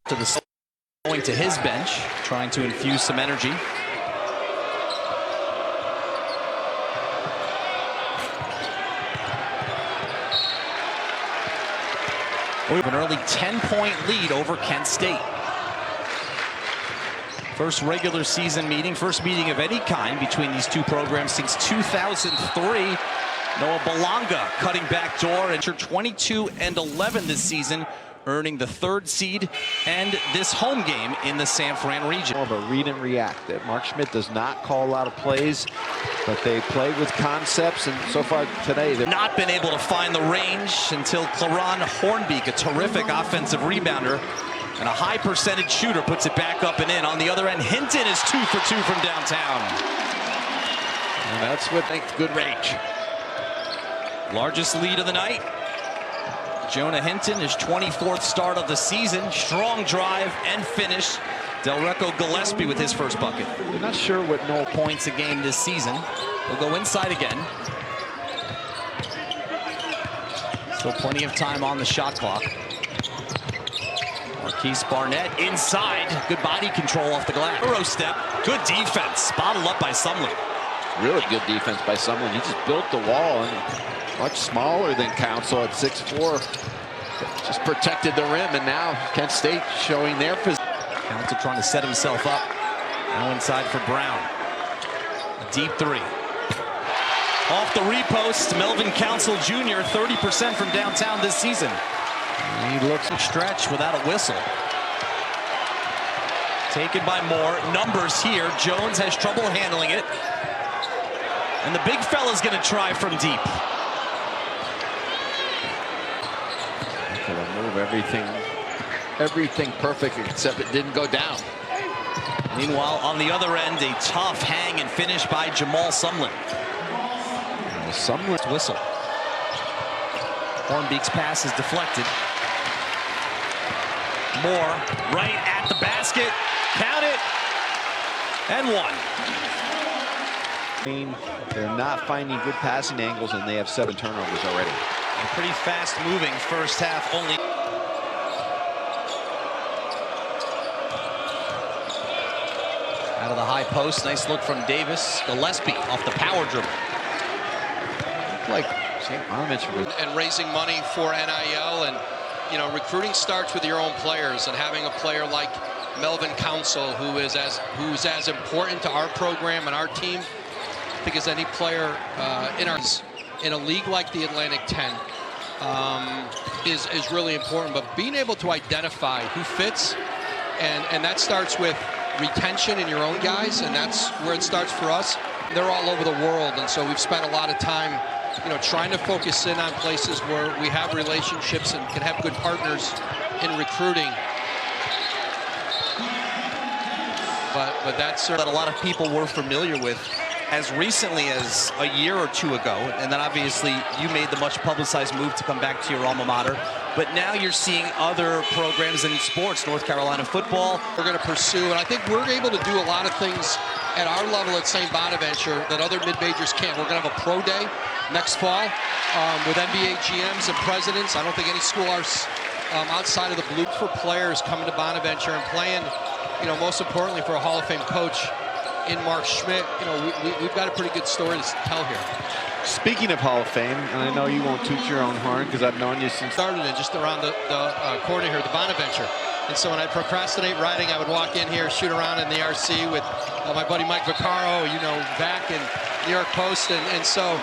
to the going to his bench, trying to infuse some energy. We have an early 10-point lead over Kent State. First regular season meeting, first meeting of any kind between these two programs since 2003. Noah Belonga cutting back door, and 22-11 this season, earning the 3rd seed and this home game in the San Fran region. More of a read and react. Mark Schmidt does not call a lot of plays, but they play with concepts, and so far today they've not been able to find the range until Claron Hornbeek, a terrific offensive rebounder and a high percentage shooter, puts it back up and in. On the other end, Hinton is 2 for 2 from downtown. And that's what makes good range. Largest lead of the night. Jonah Hinton, his 24th start of the season. Strong drive and finish. Delreco Gillespie with his first bucket. I'm not sure what no points a game this season. He'll go inside again. Still plenty of time on the shot clock. Marquise Barnett inside. Good body control off the glass. Euro step. Good defense. Bottled up by Sumlin. Really good defense by Sumlin. He just built the wall, and much smaller than Council at 6'4". Just protected the rim, and now Kent State showing their position. Council trying to set himself up. Now inside for Brown. A deep 3. Off the repost, Melvin Council Jr., 30% from downtown this season. He looks a stretch without a whistle. Taken by Moore. Numbers here. Jones has trouble handling it. And the big fella's going to try from deep. He'll move everything perfect, except it didn't go down. Meanwhile, on the other end, a tough hang and finish by Jamal Sumlin. Sumlin's whistle. Hornbeek's pass is deflected. Moore right at the basket. Count it. And 1. They're not finding good passing angles, and they have 7 turnovers already. A pretty fast-moving first half only. Out of the high post, nice look from Davis. Gillespie off the power dribble. Like St. Bonaventure. And raising money for NIL, and recruiting starts with your own players, and having a player like Melvin Council, who's as important to our program and our team, I think, as any player in a league like the Atlantic 10 is really important. But being able to identify who fits, and that starts with retention in your own guys, and that's where it starts for us. They're all over the world, and so we've spent a lot of time trying to focus in on places where we have relationships and can have good partners in recruiting. But that's that a lot of people were familiar with as recently as a year or 2 ago, and then obviously you made the much publicized move to come back to your alma mater. But now you're seeing other programs in sports, North Carolina football. We're going to pursue, and I think we're able to do a lot of things at our level at St. Bonaventure that other mid-majors can't. We're going to have a pro day next fall with NBA GMs and presidents. I don't think any school outside of the blue for players coming to Bonaventure and playing, most importantly for a Hall of Fame coach in Mark Schmidt. We've got a pretty good story to tell here. Speaking of Hall of Fame, and I know you won't toot your own horn because I've known you since started it just around the corner here, the Bonaventure. And so when I procrastinate writing, I would walk in here, shoot around in the RC with my buddy Mike Vaccaro, back in New York Post, and so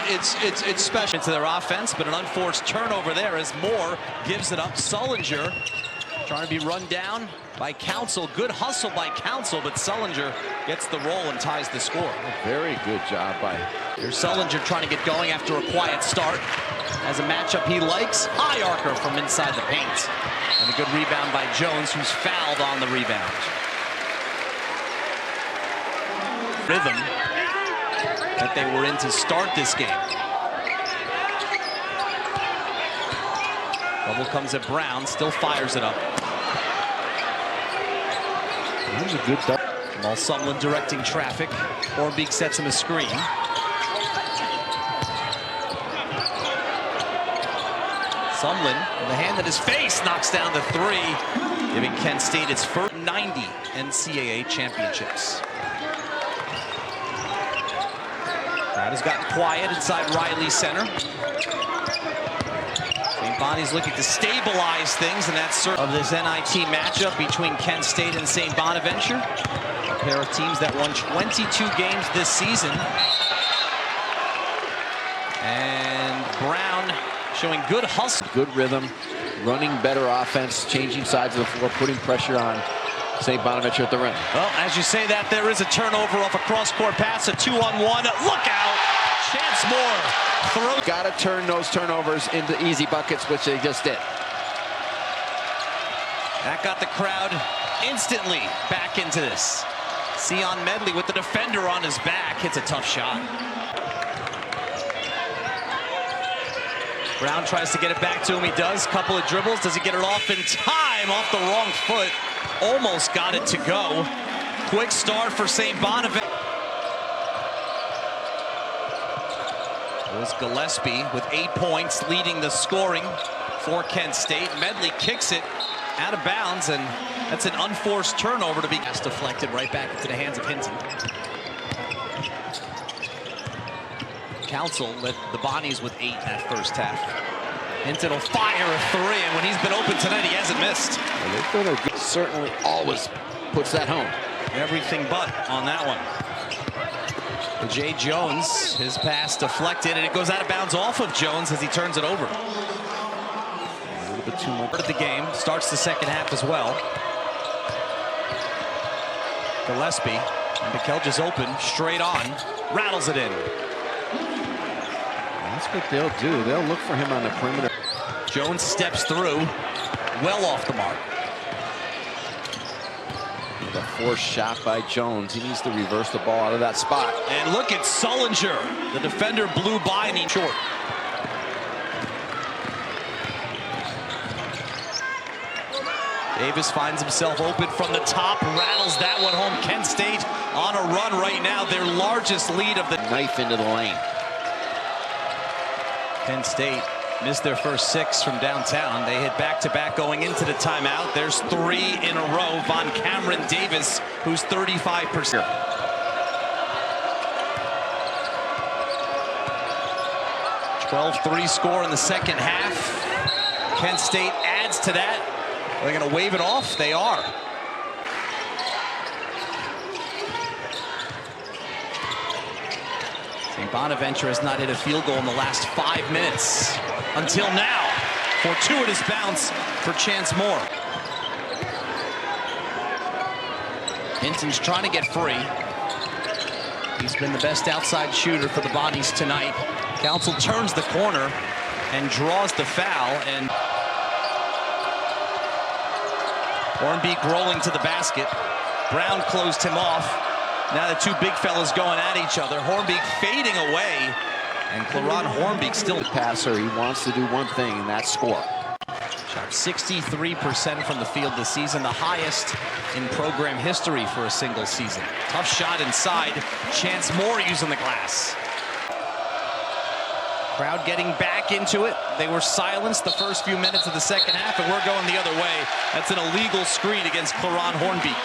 it's special. Into their offense, but an unforced turnover there as Moore gives it up. Sullinger trying to be run down by Council. Good hustle by Council, but Sullinger gets the roll and ties the score. A very good job by. Here's Sullinger trying to get going after a quiet start. Has a matchup he likes. High archer from inside the paint. And a good rebound by Jones, who's fouled on the rebound. Rhythm that they were in to start this game. Double comes at Brown, still fires it up. That was a good double. Jamal Sumlin directing traffic. Hornbeek sets him a screen. Sumlin, with a hand in his face, knocks down the 3. giving Kent State its first 90 NCAA championships. Crowd has gotten quiet inside Riley Center. St. Bonnie's looking to stabilize things, and that's of this NIT matchup between Kent State and St. Bonaventure. A pair of teams that won 22 games this season. And Brown showing good hustle. Good rhythm, running better offense, changing sides of the floor, putting pressure on St. Bonaventure at the rim. Well, as you say that, there is a turnover off a cross-court pass, a 2-on-1. Look out! Chance Moore throws. Got to turn those turnovers into easy buckets, which they just did. That got the crowd instantly back into this. Sion Medley with the defender on his back hits a tough shot. Brown tries to get it back to him. He does. Couple of dribbles. Does he get it off in time? Off the wrong foot. Almost got it to go. Quick start for St. Bonaventure. It was Gillespie with 8 points leading the scoring for Kent State. Medley kicks it out of bounds, and that's an unforced turnover to be deflected right back into the hands of Hinton. Council led the Bonnies with 8 that first half. Hinton will fire a 3, and when he's been open tonight, he hasn't missed. Well, certainly always puts that home. Everything but on that one. Jay Jones, his pass deflected, and it goes out of bounds off of Jones as he turns it over. A little bit too much. At the game, starts the second half as well. Gillespie, and McKelge is open, straight on, rattles it in. That's what they'll do. They'll look for him on the perimeter. Jones steps through, well off the mark. The forced shot by Jones. He needs to reverse the ball out of that spot. And look at Sullinger. The defender blew by and he's short. Davis finds himself open from the top, rattles that one home. Kent State on a run right now, their largest lead of the Knife into the lane. Kent State missed their first 6 from downtown. They hit back-to-back going into the timeout. There's 3 in a row. Von Cameron Davis, who's 35%. 12-3 score in the second half. Kent State adds to that. They're going to wave it off. They are. St. Bonaventure has not hit a field goal in the last 5 minutes. Until now. Fortuitous bounce for Chance Moore. Hinton's trying to get free. He's been the best outside shooter for the Bonnies tonight. Council turns the corner and draws the foul, and Hornbeek rolling to the basket. Brown closed him off. Now the two big fellas going at each other. Hornbeek fading away, and Claron Hornbeek still Passer, he wants to do one thing, and that's score. shot 63% from the field this season, the highest in program history for a single season. Tough shot inside. Chance Moore using the glass. Crowd getting back into it. They were silenced the first few minutes of the second half, and we're going the other way. That's an illegal screen against Claron Hornbeek.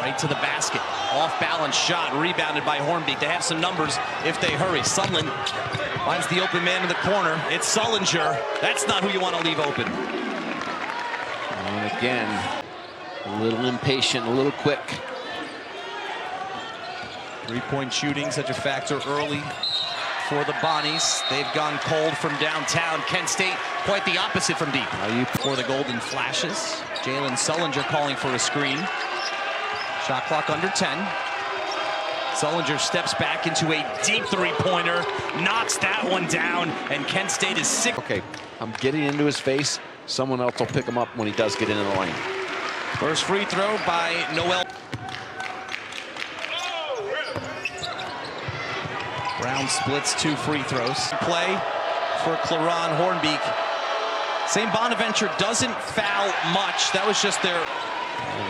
Right to the basket. Off-balance shot, rebounded by Hornbeek. They have some numbers if they hurry. Sundlin finds the open man in the corner. It's Sullinger. That's not who you want to leave open. And again, a little impatient, a little quick. Three-point shooting, such a factor early for the Bonnies. They've gone cold from downtown. Kent State, quite the opposite from deep. For the Golden Flashes. Jalen Sullinger calling for a screen. Shot clock under 10. Sullinger steps back into a deep three-pointer, knocks that one down, and Kent State is sick. Okay, I'm getting into his face. Someone else will pick him up when he does get into the lane. First free throw by Noel. Brown splits 2 free throws. Play for Claron Hornbeek. St. Bonaventure doesn't foul much. That was just their...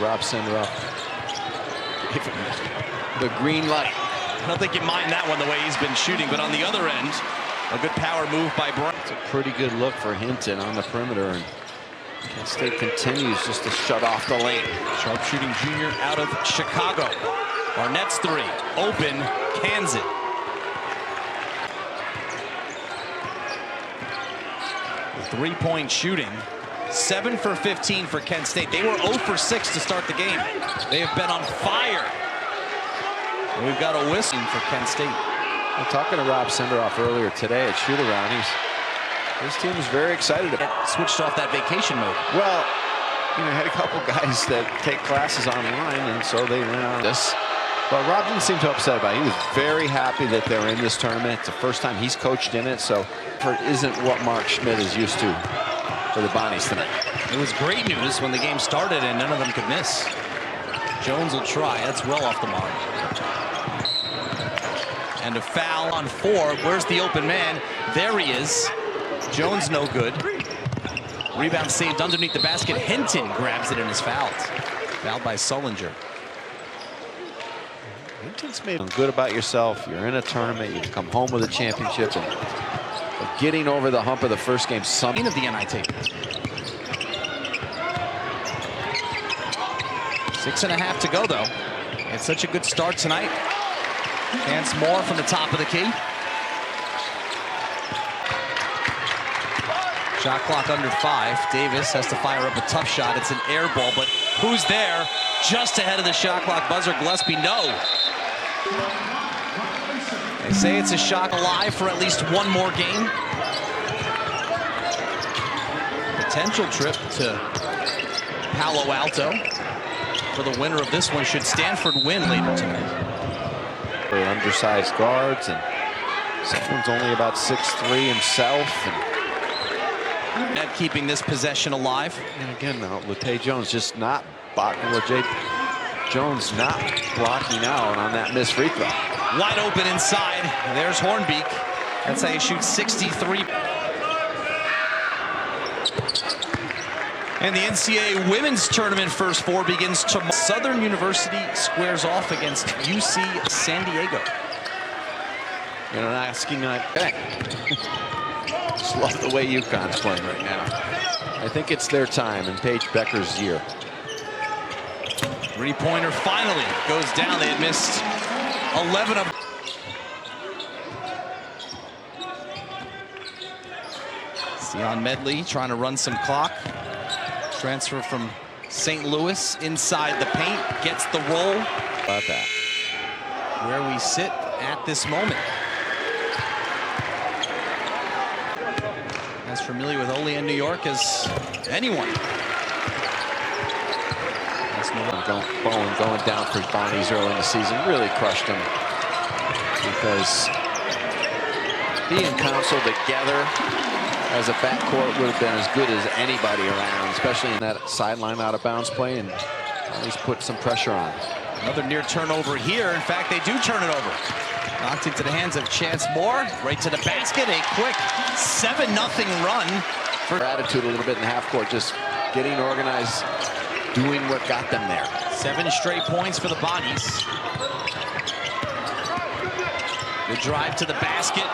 Rob Sender up. The green light. I don't think you mind that one the way he's been shooting, but on the other end, A good power move by Brown. It's a pretty good look for Hinton on the perimeter, and Kent State continues just to shut off the lane. Sharpshooting junior out of Chicago. Barnett's three, open, cans it. Three-point shooting, 7 for 15 for Kent State. They were 0 for 6 to start the game. They have been on fire. And we've got a whistle for Kent State. I'm talking to Rob Senderoff earlier today at shoot-around. His team is very excited about it. Switched off that vacation mode. Well, you know, had a couple guys that take classes online, and so they went on this. But Rob didn't seem too upset about it. He was very happy that they're in this tournament. It's the first time he's coached in it, so it isn't what Mark Schmidt is used to for the Bonnies tonight. It was great news when the game started and none of them could miss. Jones will try. That's well off the mark. And a foul on 4. Where's the open man? There he is. Jones no good. Rebound saved underneath the basket. Hinton grabs it and is fouled. Fouled by Sullinger. Hinton's made good about yourself. You're in a tournament. You come home with a championship, and getting over the hump of the first game. Something of the NIT. 6.5 to go though. It's such a good start tonight. Chance more from the top of the key. Shot clock under 5. Davis has to fire up a tough shot. It's an air ball, but who's there? Just ahead of the shot clock buzzer. Gillespie, no. They say it's a shot alive for at least one more game. Potential trip to Palo Alto for the winner of this one. Should Stanford win later tonight? They're undersized guards, and someone's only about 6'3" himself. At keeping this possession alive. And again, now Latae Jones just not blocking. Jones not blocking out on that missed free throw. Wide open inside. There's Hornbeek. That's how you shoot 63. And the NCAA Women's Tournament First Four begins tomorrow. Southern University squares off against UC San Diego. You're not asking that. Just love the way UConn's playing right now. I think it's their time in Paige Becker's year. Three-pointer finally goes down. They had missed 11 of. Sion Medley trying to run some clock. Transfer from St. Louis inside the paint. Gets the roll. How about that? Where we sit at this moment. As familiar with Olean, New York as anyone. Bowen going down for Bonnies early in the season really crushed him, because he and Council together as a backcourt would have been as good as anybody around, especially in that sideline out of bounds play, and he's put some pressure on. Another near turnover here. In fact, they do turn it over. Knocked into the hands of Chance Moore. Right to the basket. A quick 7-0 run. For attitude a little bit in the half court, just getting organized, doing what got them there. 7 straight points for the Bonnies. The drive to the basket.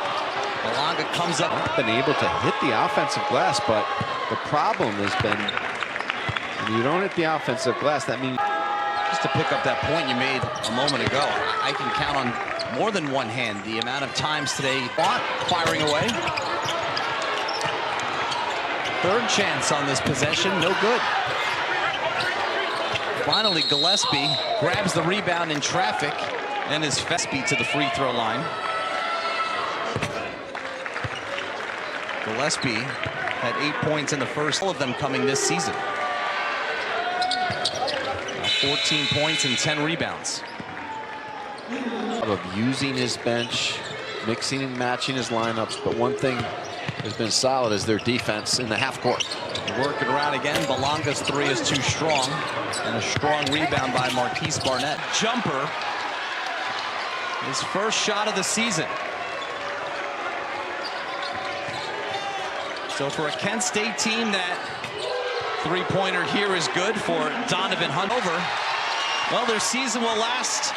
Malanga comes up. Not been able to hit the offensive glass, but the problem has been when you don't hit the offensive glass, that means... Just to pick up that point you made a moment ago, I can count on more than one hand the amount of times today firing away. Third chance on this possession, no good. Finally, Gillespie grabs the rebound in traffic and is Fesby to the free throw line. Gillespie had 8 points in the first, all of them coming this season. 14 points and 10 rebounds. Of using his bench, mixing and matching his lineups, but one thing has been solid is their defense in the half court. Working around again. Balanga's three is too strong, and a strong rebound by Marquise Barnett. Jumper, his first shot of the season. So for a Kent State team, that three-pointer here is good for Donovan Hunt. Well, their season will last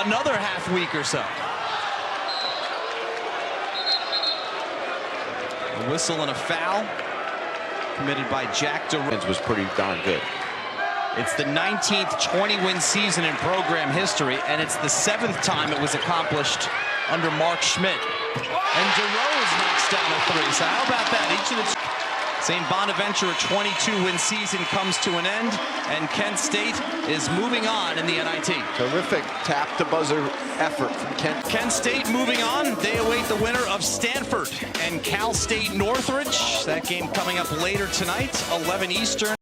another half week or so. Whistle and a foul committed by Jack DeRose. Was pretty darn good. It's the 19th 20-win season in program history, and it's the 7th time it was accomplished under Mark Schmidt. And DeRose knocks down a three. So how about that? Each of the St. Bonaventure, a 22-win season comes to an end, and Kent State is moving on in the NIT. Terrific tap-to-buzzer effort from Kent. Kent State moving on. They await the winner of Stanford and Cal State Northridge. That game coming up later tonight, 11 Eastern.